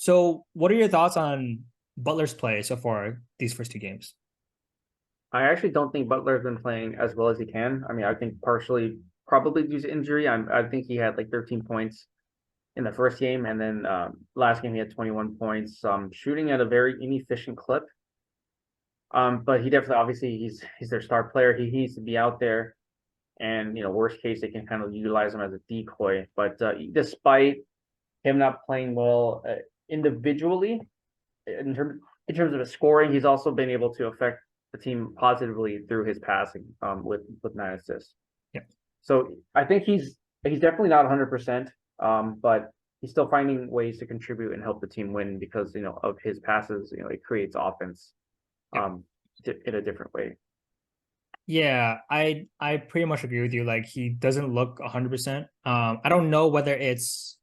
So, what are your thoughts on Butler's play so far these first two games? I actually don't think Butler's been playing as well as he can. I mean, I think partially probably due to injury. I think he had like 13 points in the first game, and then last game he had 21 points. Shooting at a very inefficient clip. But he definitely, obviously, he's their star player. He needs to be out there, and worst case, they can kind of utilize him as a decoy. But despite him not playing well individually, in terms of his scoring, he's also been able to affect the team positively through his passing with 9 assists. Yeah. So I think he's definitely not 100%, but he's still finding ways to contribute and help the team win because of his passes. It creates offense Yeah. In a different way. Yeah, I pretty much agree with you. Like he doesn't look 100%. I don't know whether it's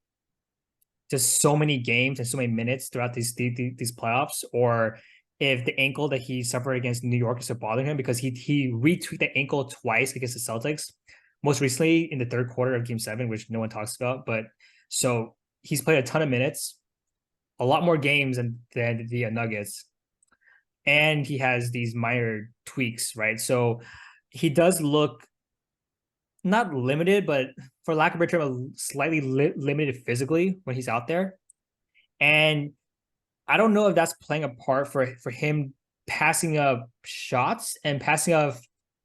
just so many games and so many minutes throughout these playoffs, or if the ankle that he suffered against New York is bothering him because he retweaked the ankle twice against the Celtics, most recently in the third quarter of Game 7, which no one talks about. But so he's played a ton of minutes, a lot more games than the Nuggets, and he has these minor tweaks, right? So he does look not limited, but for lack of a better term, slightly limited physically when he's out there. And I don't know if that's playing a part for him passing up shots and passing up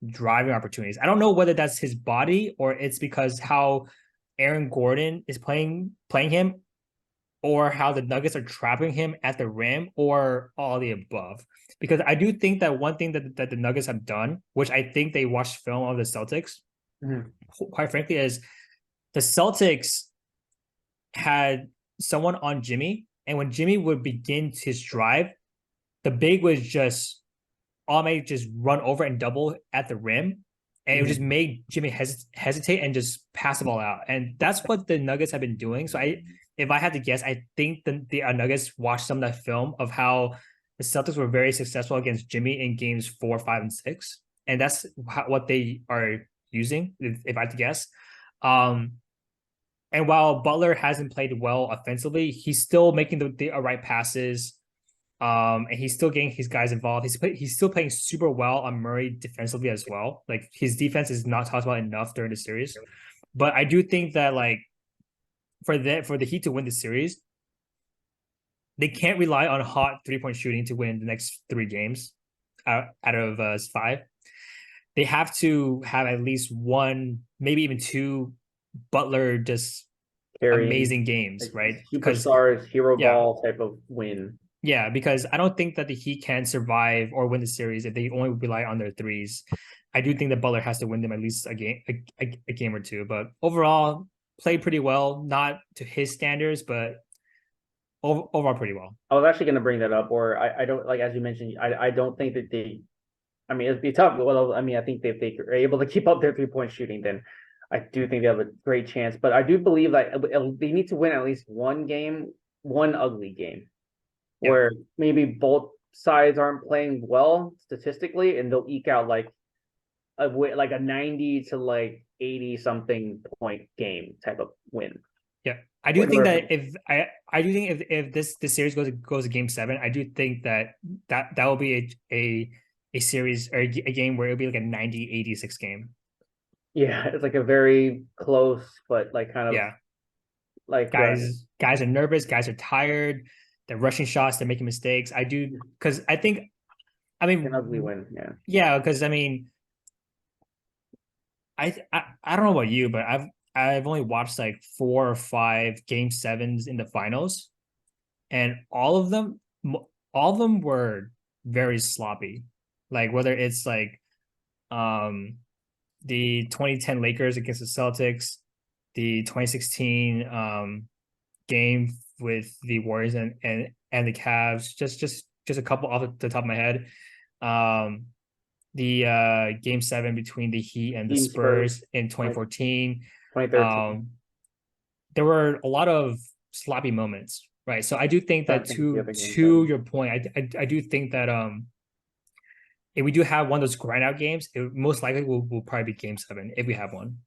driving opportunities. I don't know whether that's his body or it's because how Aaron Gordon is playing him, or how the Nuggets are trapping him at the rim, or all the above. Because I do think that one thing that the Nuggets have done, which I think they watched film of the Celtics, quite frankly, is the Celtics had someone on Jimmy, and when Jimmy would begin his drive, the big would just automatically just run over and double at the rim, and it would just make Jimmy hesitate and just pass the ball out. And that's what the Nuggets have been doing. So if I had to guess, I think the Nuggets watched some of that film of how the Celtics were very successful against Jimmy in games 4, 5, and 6, and that's what they are using, if I had to guess. And while Butler hasn't played well offensively, he's still making the right passes. And he's still getting his guys involved. He's still playing super well on Murray defensively as well. Like his defense is not talked about enough during the series. But I do think that like for the Heat to win the series, they can't rely on hot 3-point shooting to win the next 3 games out of 5. They have to have at least one, maybe even two Butler just Carrying amazing games, like right? Because superstars, hero yeah, ball type of win. yeah, because I don't think that the Heat can survive or win the series if they only rely on their threes. I do think that Butler has to win them at least a game or two. But overall, played pretty well, not to his standards, but overall pretty well. I was actually going to bring that up, or I don't like as you mentioned. I don't think that they. I mean, it'd be tough. Well, I mean, I think if they are able to keep up their 3-point shooting, then I do think they have a great chance. But I do believe that they need to win at least one game, one ugly game, Yeah, where maybe both sides aren't playing well statistically, and they'll eke out like a 90 to like 80 something point game type of win. yeah. I do think Where that I do think if this series goes to Game 7, I do think that will be a series or a game where it'll be like a 90-86 game. yeah, it's like a very close, but like kind of Yeah, like guys are nervous, guys are tired, they're rushing shots, they're making mistakes. I do because I think I an ugly mean win. Yeah. yeah, because I mean I don't know about you, but I've only watched like 4 or 5 Game 7s in the finals, and all of them were very sloppy. Like whether it's like um the 2010 Lakers against the Celtics, the 2016 game with the Warriors and the Cavs, just a couple off the top of my head. Um, the Game 7 between the Heat and the Team Spurs Spurs in 2014. 2013. Um, there were a lot of sloppy moments, right? So I do think I that think it's the to other game to seven. your point, I do think that if we do have one of those grind out games, it most likely will probably be Game 7 if we have one.